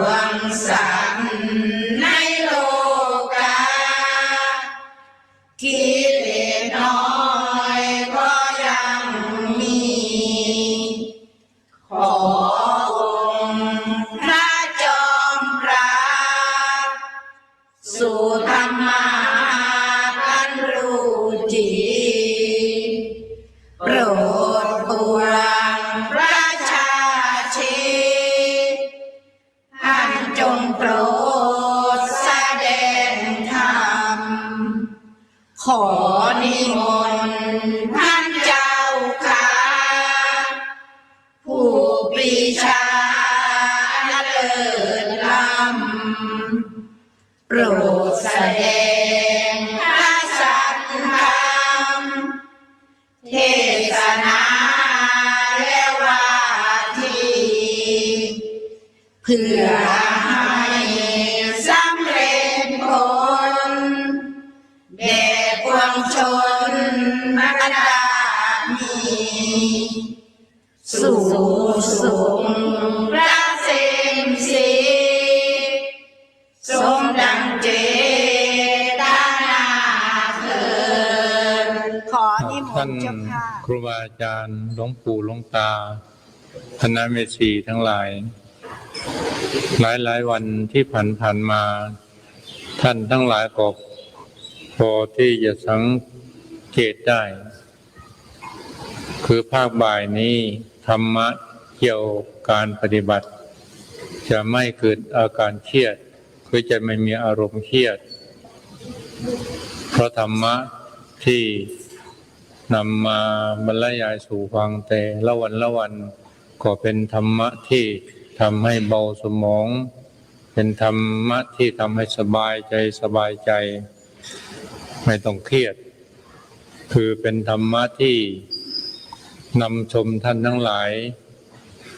วงสัตว์ในโลกากิเลสน้อยก็ยังมีขอองค์พระจอมเกล้าสู่ธรรมะอันรู้จริงโปรดปวงประชาชีท่านจงโปรดแสดงธรรมขอนิมนต์ท่านเจ้าค่ะผู้ปรีชาเลิศล้ำโปรดแสดงพระสัทธรรมเทศนาและวาทีเพื่อให้สำเร็จผลแด่ปวงชนบรรดามีสู่สุขพระเสมสีสมดังเจตนาเถิดขอนิมนต์เจ้าค่ะครูบาอาจารย์หลวงปู่หลวงตาคณะเมธีทั้งหลายหลายวันที่ผ่านมาท่านทั้งหลายก็พอที่จะสังเกตได้คือภาคบ่ายนี้ธรรมะเกี่ยวการปฏิบัติจะไม่เกิดอาการเครียดคือจะไม่มีอารมณ์เครียดเพราะธรรมะที่นำมาบรรยายสู่ฟังแต่ละวันก็เป็นธรรมะที่ทำให้เบาสมองเป็นธรรมะที่ทำให้สบายใจไม่ต้องเครียดคือเป็นธรรมะที่นำชมท่านทั้งหลาย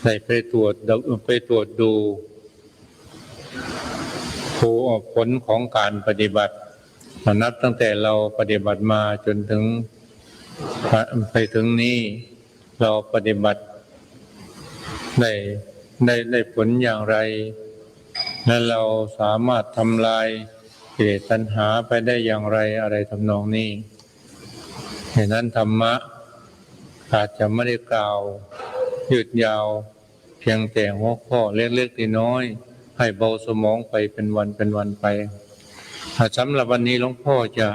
ได้ไปตรวจดูผลของการปฏิบัตินับตั้งแต่เราปฏิบัติมาจนถึงไปถึงนี้เราปฏิบัติได้ผลอย่างไรและเราสามารถทำลายกิเลสตัณหาไปได้อย่างไรอะไรทำนองนี้ฉะนั้นธรรมะอาจจะไม่ได้กล่าวยืดยาวเพียงแต่หัวข้อเล็กๆน้อยๆให้เบาสมองไปเป็นวันไปสำหรับวันนี้หลวงพ่อจะ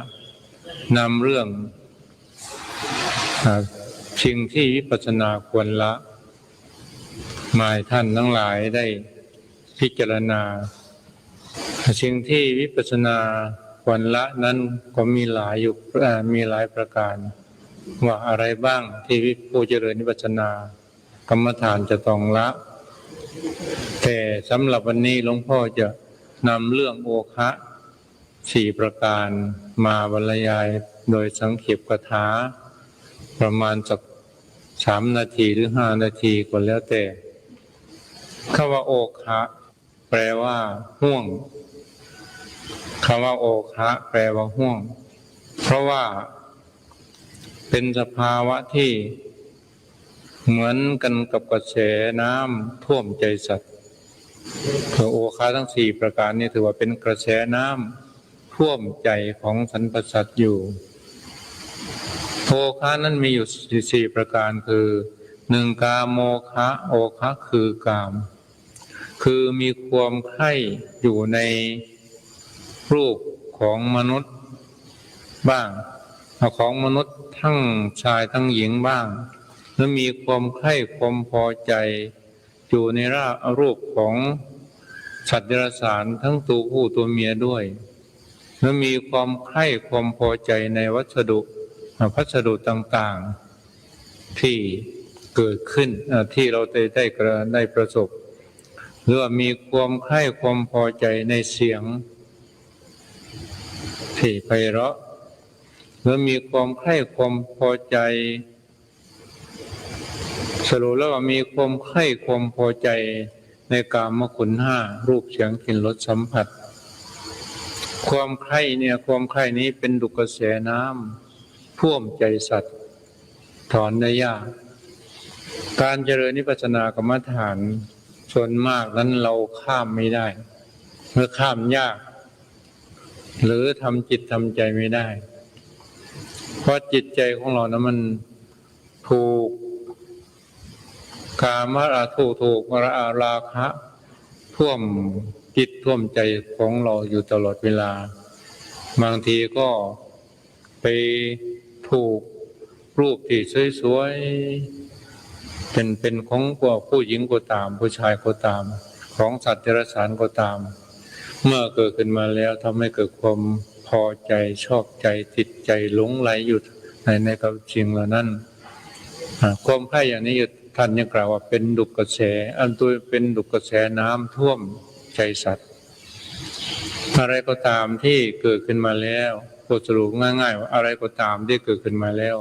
นำเรื่องสิ่งที่วิปัสสนาควรละมาให้ท่านทั้งหลายได้พิจารณาสิ่งที่วิปัสสนาควรละนั้นก็มีหลายประการว่าอะไรบ้างที่ผู้เจริญวิปัสสนากรรมฐานจะต้องละแต่สำหรับวันนี้หลวงพ่อจะนำเรื่องโอคะ4ประการมาบรรยายโดยสังเขปกถาประมาณสัก3 นาทีหรือ5 นาทีก็แล้วแต่คำว่าโอคะแปลว่าห่วงคำว่าโอคะแปลว่าห่วงเพราะว่าเป็นสภาวะที่เหมือนกันกับกระแสน้ำท่วมใจสัตว์คือโอคะทั้ง4ประการนี้ถือว่าเป็นกระแสน้ำท่วมใจของสรรพสัตว์อยู่โอคะนั้นมีอยู่4ประการคือ1กามโมคะโอคะคือกามคือมีความใคร่อยู่ในรูปของมนุษย์บ้างของมนุษย์ทั้งชายทั้งหญิงบ้างและมีความใคร่ความพอใจอยู่ในรูปของสัตว์เดรัจฉานทั้งตัวผู้ตัวเมียด้วยและมีความใคร่ความพอใจในพัสดุต่างๆที่เกิดขึ้นที่เราได้ประสบหรือว่ามีความใคร่ความพอใจในเสียงที่ไพเราะหรือมีความใคร่ความพอใจสรุปแล้วว่ามีความใคร่ความพอใจในกามคุณ5รูปเสียงกลิ่นรสสัมผัสความใคร่นี้เป็นดุจกระแสน้ำท่วมใจสัตว์ถอนได้ยากการเจริญวิปัสสนากรรมฐาน ส่วนมากนั้นเราข้ามไม่ได้เมื่อข้ามยากหรือทำจิตทำใจไม่ได้เพราะจิตใจของเรานะมันถูกกามถูกราคะท่วมจิตท่วมใจของเราอยู่ตลอดเวลาบางทีก็ไปถูกรูปที่สวยๆเป็นของผู้หญิงก็ตามผู้ชายก็ตามของสัตว์เดรัจฉานก็ตามเมื่อเกิดขึ้นมาแล้วทำให้เกิดความพอใจชอบใจติดใจหลงไหลอยู่ในกับสิ่งเหล่านั้นความใคร่อย่างนี้ท่านยังกล่าวว่าเป็นดุจกระแสอันตัวเป็นดุจกระแสน้ำท่วมใจสัตว์อะไรก็ตามที่เกิดขึ้นมาแล้วก็สรุปง่ายๆว่าอะไรก็ตามที่เกิดขึ้นมาแล้ว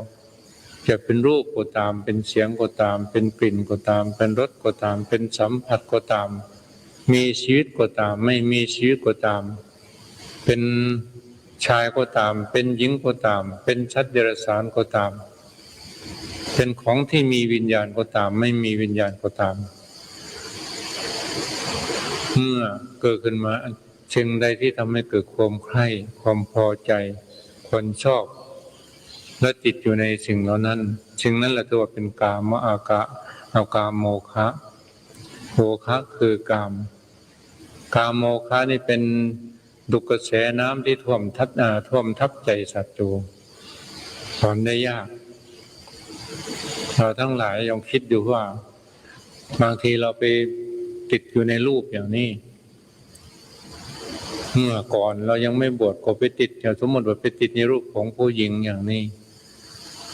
จะเป็นรูปก็ตามเป็นเสียงก็ตามเป็นกลิ่นก็ตามเป็นรสก็ตามเป็นสัมผัสก็ตามมีชีวิตก็ตามไม่มีชีวิตก็ตามเป็นชายก็ตามเป็นหญิงก็ตามเป็นสัตว์เดรัจฉานก็ตามเป็นของที่มีวิญญาณก็ตามไม่มีวิญญาณก็ตามเมื่อเกิดขึ้นมาสิ่งใดที่ทำให้เกิดความใคร่ความพอใจคนชอบและติดอยู่ในสิ่งเหล่านั้นสิ่งนั้นแหละถือว่าเป็นกามกามโมคะโมคะคือกามโมคะนี่เป็นดุจกระแสน้ำที่ท่วมทับใจสัตว์อยู่ถอนได้ยากเราทั้งหลายลองคิดดูว่าบางทีเราไปติดอยู่ในรูปอย่างนี้เมื่อก่อนเรายังไม่บวชก็ไปติดอย่างสมมติว่าไปติดในรูปของผู้หญิงอย่างนี้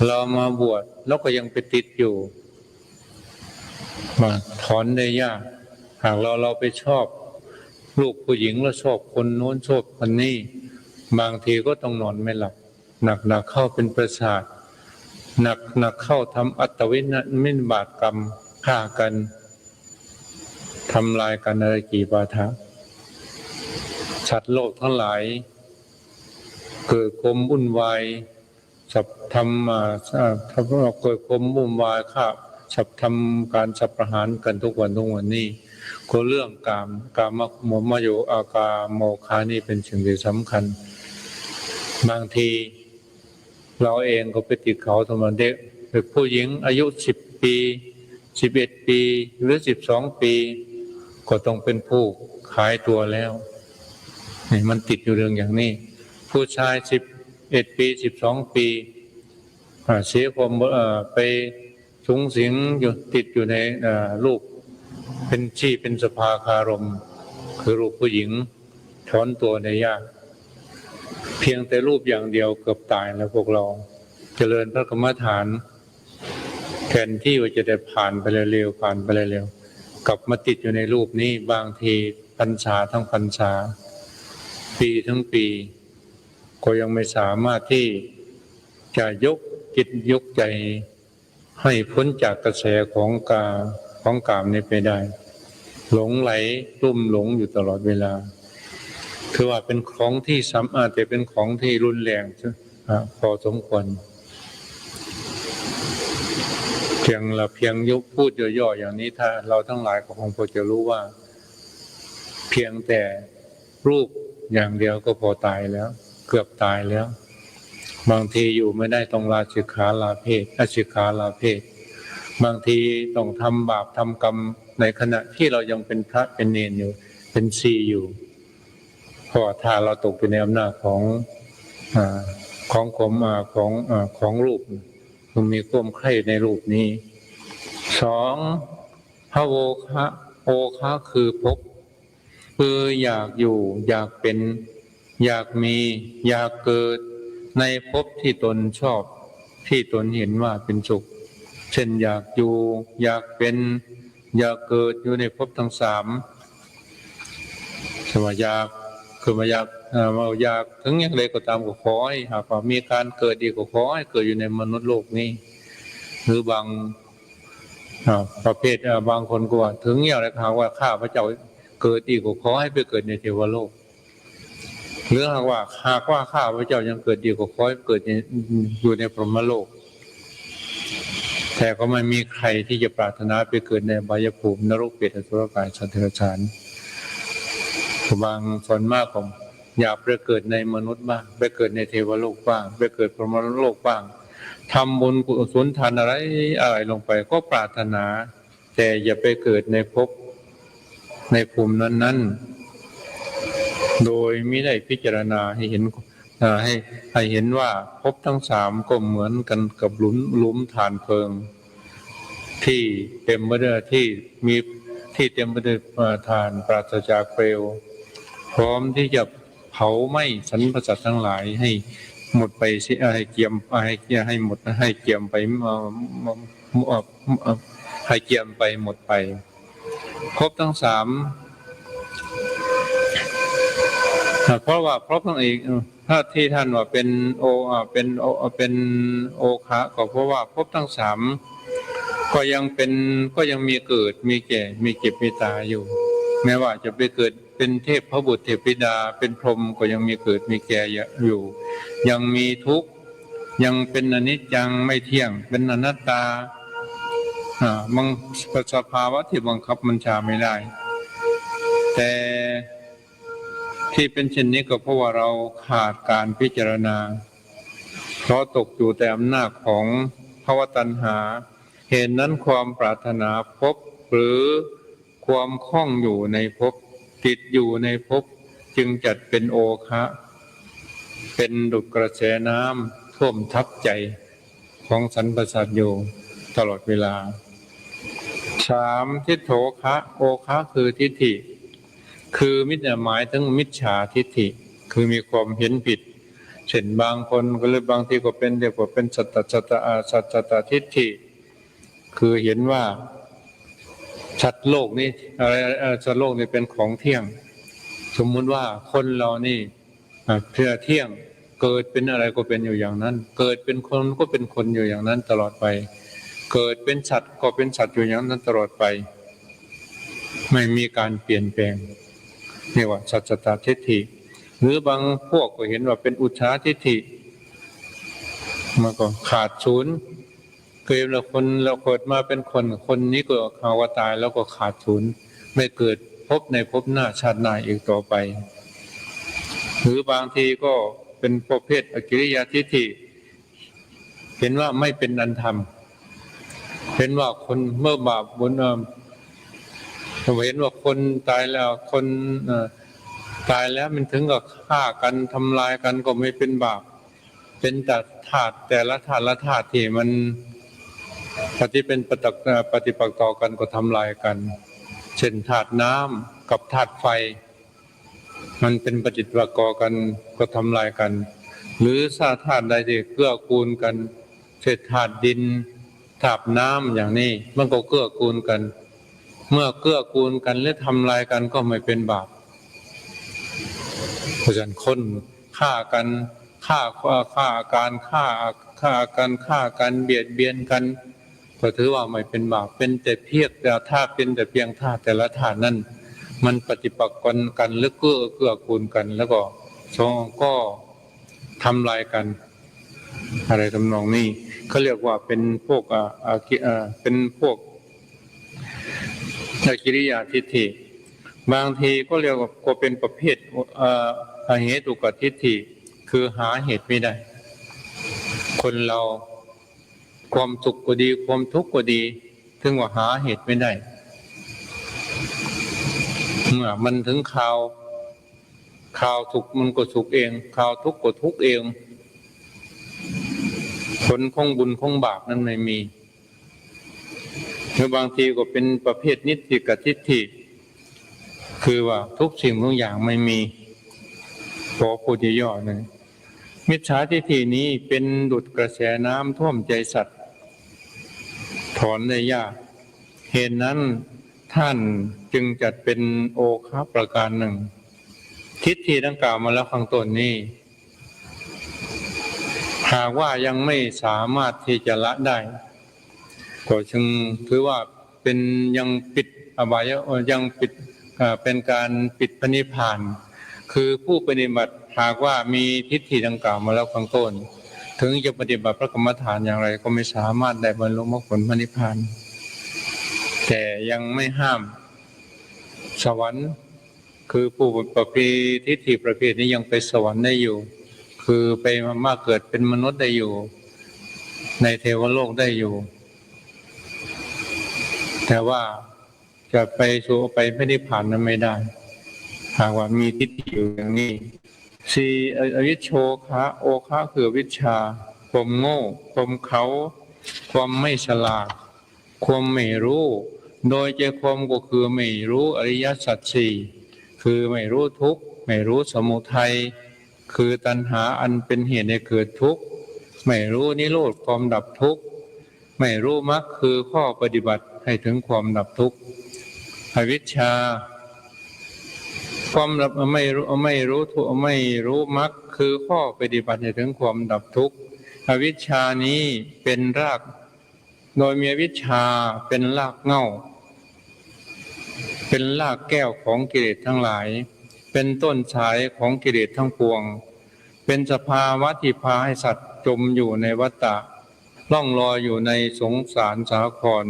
เรามาบวชแล้วก็ยังไปติดอยู่มาถอนได้ยากหากเราไปชอบรูปผู้หญิงแล้วชอบคนโน้นชอบคนนี้บางทีก็ต้องนอนไม่หลับหนักเข้าเป็นประสาทหนักเข้าทำอัตวินิบาตกรรมฆ่ากันทำลายกันอะไรกี่บาทะสัตว์โลกทั้งหลายเกิดความวุ่นวายสับทำเกิดความวุ่นวายฆ่าสับทำการสับประหารกันทุกวันนี้ก็เรื่องกามโมมโยอากาโมคานี่เป็นสิ่งที่สำคัญบางทีเราเองก็ไปติดเขาธรรมเด็กเป็นผู้หญิงอายุ10 ปี11 ปีหรือ12 ปีก็ต้องเป็นผู้ขายตัวแล้วนี่มันติดอยู่เรื่องอย่างนี้ผู้ชาย11 ปี12 ปีเสียความไปสูงสิงอยู่ติดอยู่ในรูปเป็นสภาคารมคือรูปผู้หญิงถอนตัวได้ยากเพียงแต่รูปอย่างเดียวเกือบตายแล้วพวกเราเจริญพระกรรมฐานแทนที่ว่าจะได้ผ่านไปเร็วๆกลับมาติดอยู่ในรูปนี้บางทีพรรษาทั้งพรรษาปีทั้งปีก็ยังไม่สามารถที่จะยกจิตยกใจให้พ้นจากกระแสของกามนี้ไปได้หลงไหลลุ่มหลงอยู่ตลอดเวลาคือว่าเป็นของที่แต่เป็นของที่รุนแรงพอสมควรเพียงยกพูดย่อๆอย่างนี้ถ้าเราทั้งหลายก็คงพอจะรู้ว่าเพียงแต่รูปอย่างเดียวก็พอตายแล้วเกือบตายแล้วบางทีอยู่ไม่ได้ต้องลาสิกขาลาเพศสิกขาลาเพศบางทีต้องทำบาปทำกรรมในขณะที่เรายังเป็นพระเป็นเณรอยู่เป็นชีอยู่เพราะถ้าเราตกอยู่ในอำนาจของรูปมันมีความใคร่ในรูปนี้2พระโอคะคือภพคืออยากอยู่อยากเป็นอยากมีอยากเกิดในภพที่ตนชอบที่ตนเห็นว่าเป็นสุขเช่นอยากอยู่อยากเป็นอยากเกิดอยู่ในภพทั้ง3สมัยอยากคือมาอยากถึงอย่างไรก็ตามก็ขอให้หากว่ามีการเกิดดีก็ขอให้เกิดอยู่ในมนุษย์โลกนี้หรือบางประเภทบางคนก็ว่าถึงอย่างไรหากว่าข้าพระเจ้าเกิดอีกก็ขอให้ไปเกิดในเทวโลกหรือหากว่าข้าพระเจ้ายังเกิดดีก็ขอให้เกิดอยู่ในพรหมโลก แต่ก็ไม่มีใครที่จะปรารถนาไปเกิดในอบายภูมินรกเปรตอสุรกายสัตว์เดรัจฉานบางส่วนมากผมอยากไปเกิดในมนุษย์บ้างไปเกิดในเทวโลกบ้างไปเกิดพรหมโลกบ้างทำบุญกุศลทานอะไรลงไปก็ปรารถนาแต่อย่าไปเกิดในภพในภูมินั้นๆโดยไม่ได้พิจารณาให้เห็นให้เห็นว่าภพทั้งสามก็เหมือนกันกับหลุมฐานเพลิงที่เต็มไปด้วยที่เต็มไปด้วยฐานปราศจากเปลวพร้อมที่จะเผาไหม้สรรพสัตว์ทั้งหลายให้หมดไปให้เกียมให้หมดให้เกียมไปให้เกียมไปหมดไปภพทั้งสามเพราะว่าภพทั้งอีกถ้าที่ท่านว่าเป็นโอคะก็เพราะว่าภพทั้งสามก็ยังมีเกิดมีแก่มีเก็บมีตายอยู่แม้ว่าจะไปเกิดเป็นเทพพระบุตรเทพธิดาเป็นพรหมก็ยังมีเกิดมีแก่อยู่ยังมีทุกข์ยังเป็นอนิจจังไม่เที่ยงเป็นอนัตตามันสภาวะที่บังคับบัญชาไม่ได้แต่ที่เป็นเช่นนี้ก็เพราะว่าเราขาดการพิจารณาเพราะตกอยู่แต่อำนาจของภวตัณหาเหตุนั้นความปรารถนาภพหรือความคล้องอยู่ในภพติดอยู่ในภพจึงจัดเป็นโอคะเป็นดุจกระแสน้ำท่วมทับใจของสรรพสัตว์อยู่ตลอดเวลา3ทิฏโถคะโอคะคือทิฏฐิคือหมายถึงมิจฉาทิฏฐิคือมีความเห็นผิดเช่นบางคนก็เลยบางทีก็เป็นเรียกว่าเป็นสัตตทิฏฐิคือเห็นว่าสัตว์โลกนี้สัตว์โลกนี้เป็นของเที่ยงสมมุติว่าคนเรานี่เพื่อเที่ยงเกิดเป็นอะไรก็เป็นอยู่อย่างนั้นเกิดเป็นคนก็เป็นคนอยู่อย่างนั้นตลอดไปเกิดเป็นสัตว์ก็เป็นสัตว์อยู่อย่างนั้นตลอดไปไม่มีการเปลี่ยนแปลงเรียกว่าสัจจตทิฏฐิหรือบางพวกก็เห็นว่าเป็นอุจฉาทิฏฐิมันก็ขาดศูนย์เกิดเราเกิดมาเป็นคนนี้ก็ข่าวว่าตายแล้วก็ขาดศูนย์ไม่เกิดพบในภพหน้าชาติหน้าอีกต่อไปหรือบางทีก็เป็นประเภทอกิริยทิฏฐิเห็นว่าไม่เป็นอันธรรมเห็นว่าคนเมื่อบาปบุญเห็นว่าคนตายแล้วคนตายแล้วมันถึงกับฆ่ากันทำลายกันก็ไม่เป็นบาปเป็นแต่ธาตุแต่ละธาตุที่มันเป็นปฏิปักษ์ต่อกันก็ทำลายกันเช่นธาตุน้ำกับธาตุไฟมันเป็นปฏิปักษ์ต่อกันก็ทำลายกันหรือธาตุใดที่เกื้อกูลกันเช่นธาตุดินธาตุน้ำอย่างนี้มันก็เกื้อกูลกันเมื่อเกื้อกูลกันและทำลายกันก็ไม่เป็นบาปเพราะฉะนั้นคนฆ่ากันฆ่ากันเบียดเบียนกันก็ถือว่าไม่เป็นบาปเป็นแต่เพียงแต่ธาตุเป็นแต่เพียงธาตุแต่ละธาตุนั้นมันปฏิปักษ์กันหรือเกื้อกูลกันแล้วก็ก็ทำลายกันอะไรทำนองนี้เขาเรียกว่าเป็นพวกเป็นพวกกิริยาทิฏฐิบางทีก็เรียกว่าก็เป็นประเภทเหตุกทิฏฐิคือหาเหตุไม่ได้คนเราความสุขก็ดีความทุกข์ก็ดีถึงว่าหาเหตุไม่ได้เมื่อมันถึงข่าวสุขมันก็สุขเองข่าวทุกข์ก็ทุกข์เองผลของบุญของบาปนั้นไม่มีหรือบางทีก็เป็นประเภทนิสสิกทิฏฐิคือว่าทุกสิ่งทุกอย่างไม่มีขอพูดย่อๆหน่อยมิจฉาทิฏฐินี้เป็นดุจกระแสน้ำท่วมใจสัตว์ถอนได้ยากเหตุนั้นท่านจึงจัดเป็นโอคะประการหนึ่งทิฏฐิดังกล่าวมาแล้วข้างต้นนี้หากว่ายังไม่สามารถที่จะละได้ก็จึงถือว่าเป็นยังปิดอบายยังปิดเป็นการปิดพระนิพพานคือผู้ปฏิบัติหากว่ามีทิฏฐิดังกล่าวมาแล้วข้างต้น ถึงจะปฏิบัติพระกรรมฐานอย่างไรก็ไม่สามารถได้บรรลุมรรคผลพระนิพพานแต่ยังไม่ห้ามสวรรค์คือผู้ประเพณีทิฏฐิประเภทนี้ยังไปสวรรค์ได้อยู่คือไปมาเกิดเป็นมนุษย์ได้อยู่ในเทวโลกได้อยู่แต่ว่าจะไปสู่ไปพระนิพพานนั้นไม่ได้หากว่ามีทิฏฐิอยู่อย่างนี้สี่อวิชโชคะโอคะคือวิชชาความโง่ความเขาความไม่ฉลาดความไม่รู้โดยใจความก็คือไม่รู้อริยสัจสี่คือไม่รู้ทุกข์ไม่รู้สมุทัยคือตัณหาอันเป็นเหตุให้เกิดทุกข์ไม่รู้นิโรธความดับทุกข์ไม่รู้มรรคคือข้อปฏิบัติให้ถึงความดับทุกข์อวิชชาความดับไม่รู้ทุกข์ไม่รู้มรรคคือข้อปฏิบัติให้ถึงความดับทุกข์อวิชชานี้เป็นรากโดยมีอวิชชาเป็นรากเหง้าเป็นรากแก้วของกิเลสทั้งหลายเป็นต้นสายของกิเลสทั้งปวงเป็นสภาวะที่พาให้สัตว์จมอยู่ในวัฏฏะล่องลอยอยู่ในสงสารสาคร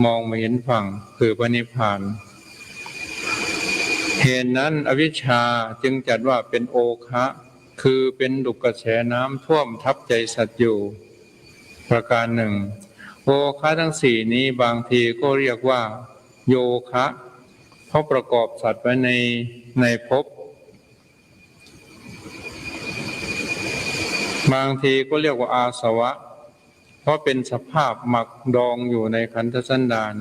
มองไม่เห็นฝั่งคือพระนิพพานเหตุนั้นอวิชชาจึงจัดว่าเป็นโอคะคือเป็นดุจกระแสน้ำท่วมทับใจสัตว์อยู่ประการหนึ่งโอคะทั้งสี่นี้บางทีก็เรียกว่าโยคะเพราะประกอบสัตว์ไว้ในภพบางทีก็เรียกว่าอาสวะเพราะเป็นสภาพหมักดองอยู่ในขันธสันดาน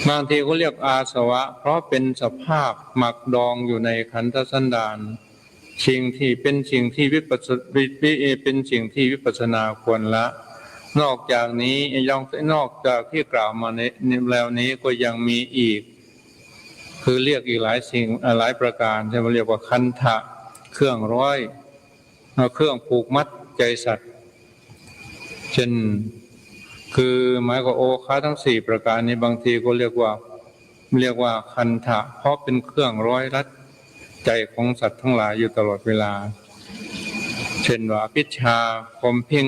บางทีก็เรียกอาสวะเพราะเป็นสภาพหมักดองอยู่ในขันธสันดานสิ่งที่เป็นสิ่งที่เป็นสิ่งที่วิปัสสนาควรละนอกจากนี้นอกจากที่กล่าวมาในแล้วนี้ก็ยังมีอีกคือเรียกอีกหลายสิ่งหลายประการที่เรียกว่าคันธะเครื่องร้อยเครื่องผูกมัดใจสัตว์เช่นคือหมายก็โอคะทั้งสี่ประการนี้บางทีก็เรียกว่าคันธะเพราะเป็นเครื่องร้อยรัดใจของสัตว์ทั้งหลายอยู่ตลอดเวลาเช่นว่าพิชชาความเพ่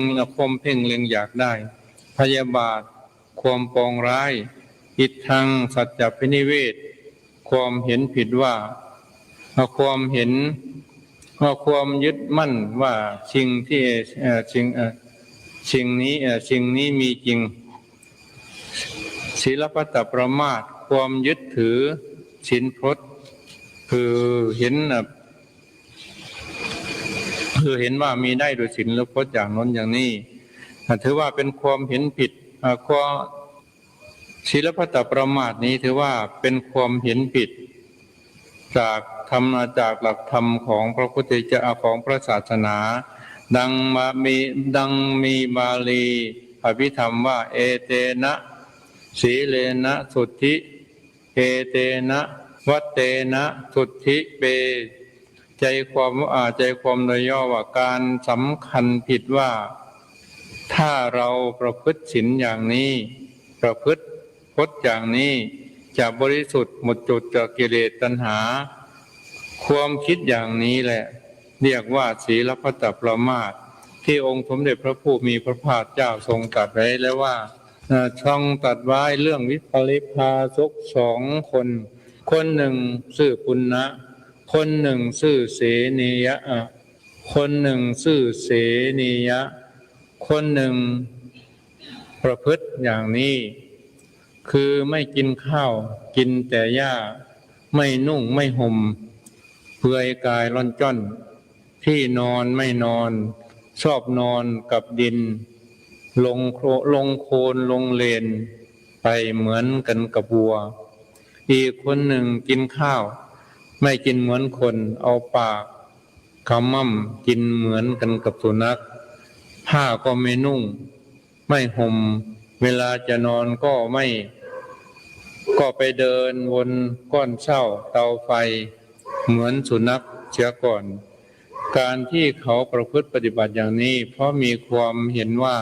งเล็งอยากได้พยาบาทความปองร้ายอิทธังสัจจพินิเวศความเห็นผิดว่าความเห็นความยึดมั่นว่าสิ่งนี้มีจริงศีลพัตตประมาทความยึดถือศีลพจน์คือเห็นว่ามีได้โดยศีลพจน์อย่างนั้นอย่างนี้ถือว่าเป็นความเห็นผิดความศีลพัตตประมาทนี้ถือว่าเป็นความเห็นผิดจากหลักธรรมของพระพุทธเจ้าของพระศาสนาดังมีบาลีอภิธรรมว่าเอเตนะสีเลนะสุทธิเอเตนะวัตเตนะสุทธิเปใจความโดยย่อว่าการสำคัญผิดว่าถ้าเราประพฤติศีลอย่างนี้ประพฤติพจน์อย่างนี้จะบริสุทธิ์หมดจดจากกิเลสตัณหาความคิดอย่างนี้แหละเรียกว่าศีลพัตตประมาทที่องค์สมเด็จพระผู้มีพระภาคเจ้าทรงตรัสไว้แล้วว่าทรงตรัสไว้เรื่องวิปริภาสก2 คนหนึ่งชื่อปุณณะคนหนึ่งชื่อเสนียะคนหนึ่งชื่อเสนียะคนหนึ่งประพฤติอย่างนี้คือไม่กินข้าวกินแต่หญ้าไม่นุ่งไม่ห่มเปลือยกายร่อนจ้อนที่นอนไม่นอนชอบนอนกับดินลงโคลนลงเลนไปเหมือนกันกับวัวอีกคนหนึ่งกินข้าวไม่กินเหมือนคนเอาปากขม่ำกินเหมือนกันกับสุนัขผ้าก็ไม่นุ่งไม่ห่มเวลาจะนอนก็ไปเดินวนก้อนเศร้าเตาไฟเหมือนสุนัขเสียก่อนการที่เขาประพฤติปฏิบัติอย่างนี้เพราะมีความเห็นว่า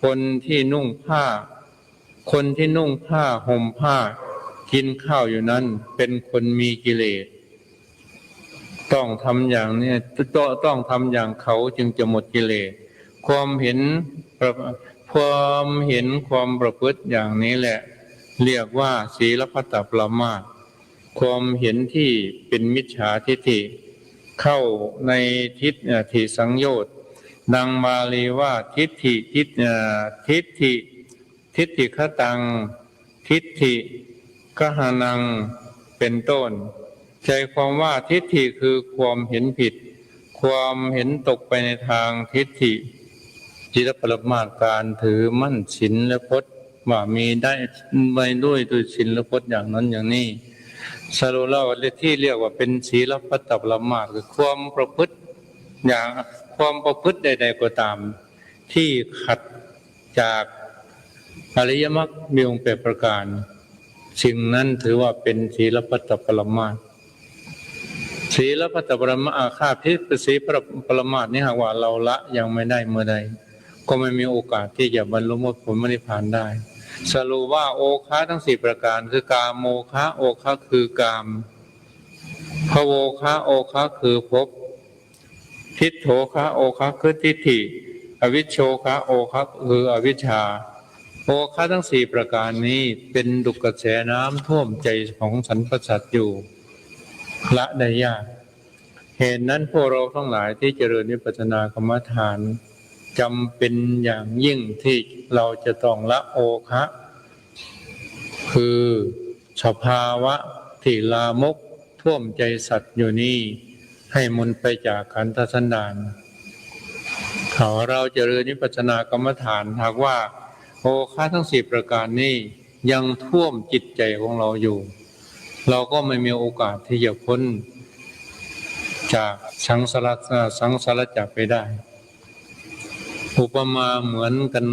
คนที่นุ่งผ้าห่มผ้ากินข้าวอยู่นั้นเป็นคนมีกิเลส ต้องทำอย่างนี้ต้องทำอย่างเขาจึงจะหมดกิเลสความเห็นความประพฤติอย่างนี้แหละเรียกว่าศีลพัตตปรามาสความเห็นที่เป็นมิจฉาทิฏฐิเข้าในทิฏฐิสังโยชน์ดังบาลีว่าทิฏฐิคตังทิฏฐิกหานังเป็นต้นใจความว่าทิฏฐิคือความเห็นผิดความเห็นตกไปในทางทิฏฐิศีลปรมาสการถือมั่นศีลและพจน์ว่ามีได้ไว้ด้วยศีลและพจน์อย่างนั้นอย่างนี้สรุปแล้วที่เรียกว่าเป็นศีลพัตตปรามาสคือความประพฤติใดๆก็ตามที่ขัดจากอริยมรรคมีองค์8ประการสิ่งนั้นถือว่าเป็นศีลพัตตปรามาสศีลพัตตปรามาสข้าพิปศีลปรามาสนี่หากว่าเราละยังไม่ได้เมื่อใดก็ไม่มีโอกาสที่จะบรรลุมรรคผลนิพพานได้สรุปว่าโอคะทั้ง4ประการคือกามโมคะโอคะคือกามภโวคะโอคะคือภพทิฏโถคะโอคะคือทิฏฐิอวิชโชคะโอคะคืออวิชชาโอคะทั้ง4ประการนี้เป็นดุจกระแสน้ำท่วมใจของสรรพสัตว์อยู่ละได้ยากเหตุนั้นพวกเราทั้งหลายที่เจริญวิปัสสนากรรมฐานจำเป็นอย่างยิ่งที่เราจะต้องละโอคะคือสภาวะที่ลามกท่วมใจสัตว์อยู่นี้ให้หมดไปจากขันธสันดานเราเจริญวิปัสสนากรรมฐานหากว่าโอคะทั้ง4ประการนี้ยังท่วมจิตใจของเราอยู่เราก็ไม่มีโอกาสที่จะพ้นจากสังสารวัฏไปได้อุปมาเหมือนกัน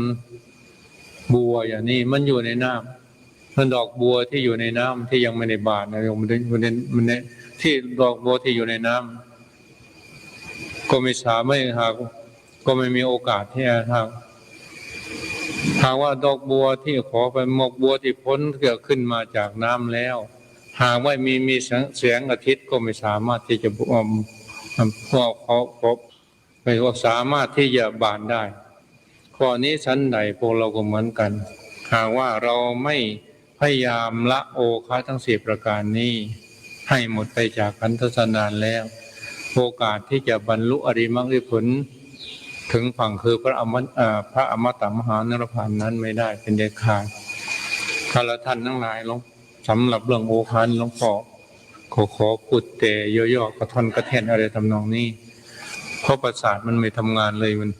บัวอย่างนี้มันอยู่ในน้ำมันดอกบัวที่อยู่ในน้ำที่ยังไม่ได้บานนะมันที่ดอกบัวที่อยู่ในน้ำก็ไม่สามารถก็ไม่มีโอกาสที่จะหากว่าดอกบัวที่ขอไปหมกบัวที่พ้นเกิดขึ้นมาจากน้ำแล้วหากว่ามีแสงอาทิตย์ก็ไม่สามารถที่จะไม่สามารถที่จะบานได้ข้อนี้ชั้นใดพวกเราก็เหมือนกันหากว่าเราไม่พยายามละโอคะทั้ง4ประการนี้ให้หมดไปจากขันธสันดานแล้วโอกาสที่จะบรรลุอริยมรรคผลถึงฝั่งคือพระอมตะมหานรพานนั้นไม่ได้เป็นเด็ดขาดข้าราชท่านทั้งหลายลงสำหรับเรื่องโอคะหลวงพ่อขอพูดแต่ย่อๆกระท่อนกระแท่นอะไรทำนองนี้เพราะประสาทมันไม่ทำงานเลยมัน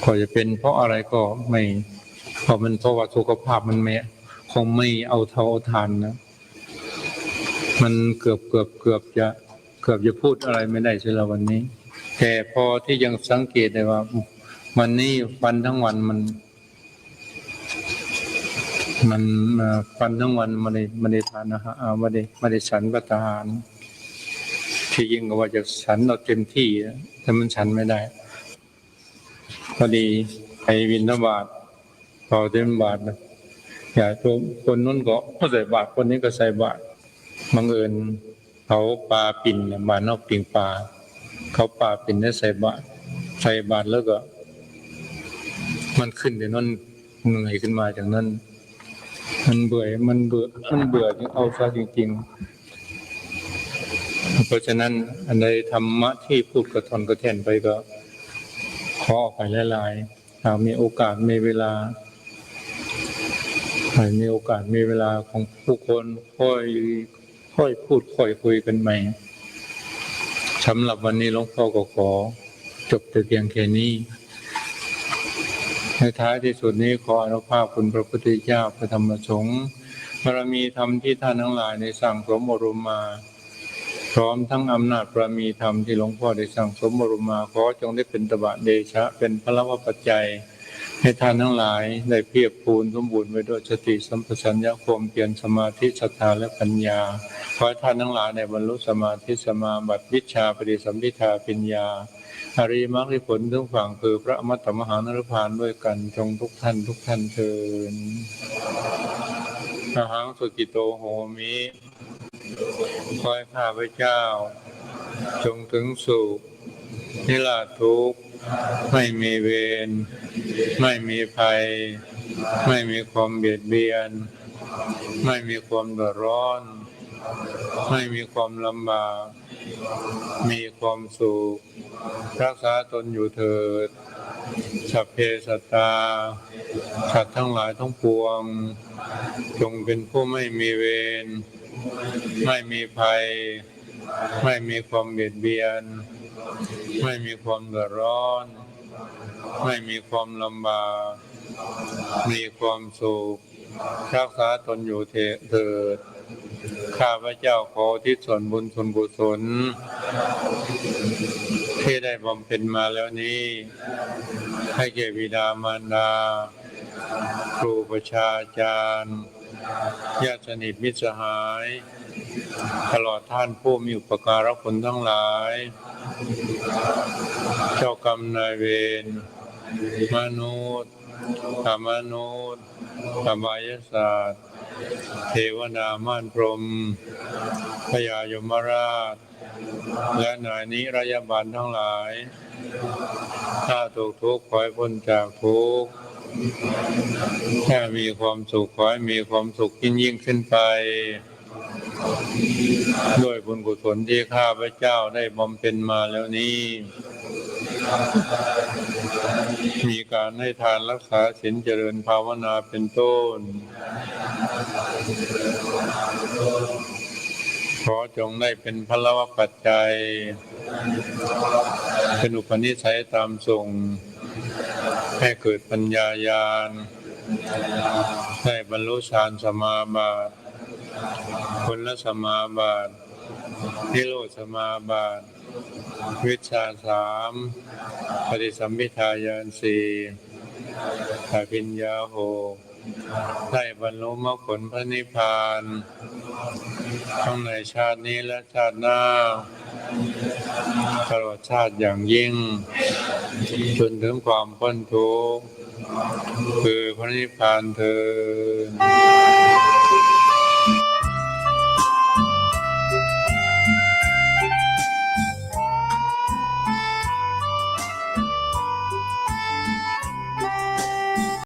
ก็จะเป็นเพราะอะไรก็ไม่เพราะว่าสุขภาพมันไม่คงไม่เอาเท่าทานนะมันเกือบจะพูดอะไรไม่ได้เสียแล้ววันนี้แต่พอที่ยังสังเกตได้ว่าวันนี้วันทั้งวันมันฟันทั้งวันไม่ได้ทานอาหารไม่ได้ฉันประทานที่ยิ่งก็ว่าจะฉันเอาเต็มที่แต่มันฉันไม่ได้พอดีไปบิณฑบาตพอเต็มบาตรอย่าตัวคนนู้นก็ใส่บาตรคนนี้ก็ใส่บาตรบังเอิญเขาปลาปิ่นบาตรนอกปิ่งปลาเขาปลาปิ่นได้ใส่บาตรแล้วก็มันขึ้นแต่นั้นเหนื่อยขึ้นมาจากนั้นมันเบื่อที่เอาซะจริงๆเพราะฉะนั้นอันใดธรรมะที่พูดกระทอนกระแท่นไปก็ขอออกไปหลายๆหากมีโอกาสมีเวลาของผู้คนค่อยพูดค่อยคุยกันใหม่สำหรับวันนี้หลวงพ่อก็ขอจบแต่เพียงแค่นี้ในท้ายที่สุดนี้ขออนุภาพคุณพระพุทธเจ้าพระธรรมสงฆ์บารมีธรรมที่ท่านทั้งหลายได้สั่งสมอบรมมาพร้อมทั้งอำนาจบารมีธรรมที่หลวงพ่อได้สั่งสมอบรมมาขอจงได้เป็นตบะเดชะเป็นพละวปัจจัยให้ท่านทั้งหลายได้เพียรพูนสมบูรณ์ไว้ด้วยสติสัมปชัญญะความเพียรสมาธิศรัทธาและปัญญาขอให้ท่านทั้งหลายได้บรรลุสมาธิสมาบัติวิชาปฏิสัมภิทาปัญญาอริยมรรคผลถึงฝั่งคือพระอมตะมหานรพานด้วยกันจงทุกท่านเทอญอหังสุกิโตโหมิขอให้ข้าพเจ้า จงถึงสุขนิราชทุกข์ไม่มีเวรไม่มีภัยไม่มีความเบียดเบียนไม่มีความเดือดร้อนไม่มีความลำบากมีความสุขรักษาตนอยู่เถิดสัพเพสัตตาสัตว์ทั้งหลายทั้งปวงจงเป็นผู้ไม่มีเวรไม่มีภัยไม่มีความเบียดเบียนไม่มีความเดือดร้อนไม่มีความลำบากมีความสุขรักษาตนอยู่เถิดข้าพเจ้าขออุทิศส่วนบุญส่วนกุศลที่ได้บำเพ็ญมาแล้วนี้ให้แก่บิดามารดาครูประชาจารย์ญาติสนิทมิตรสหายตลอดท่านผู้มีอุปการะคุณทั้งหลายเจ้ากรรมนายเวรมนุษย์มนุษย์อบายศาสตร์เทวดาม่านพรหมพญายมราชและนายนิรยาบาลทั้งหลายถ้าถูกทุกข์ขอให้พ้นจากทุกข์แค่มีความสุขขอให้มีความสุขยิ่งขึ้นไปด้วยบุญกุศลที่ข้าพเจ้าได้บำเพ็ญมาแล้วนี้มีการให้ทานรักษาศีลเจริญภาวนาเป็นต้นขอจงได้เป็นพลวปัจจัยเป็นอุปนิสัยตามส่งให้เกิดปัญญาญาณได้บรรลุฌานสมาบัติผลสมาบัตินิโรธสมาบัติวิชชา3ปฏิสัมภิทาญาณ4อภิญญา6ได้บรรลุมรรคผลพระนิพพานทั้งในชาตินี้และชาติหน้าตลอดชาติอย่างยิ่งจนถึงความพ้นทุกข์คือพระนิพพานเถิด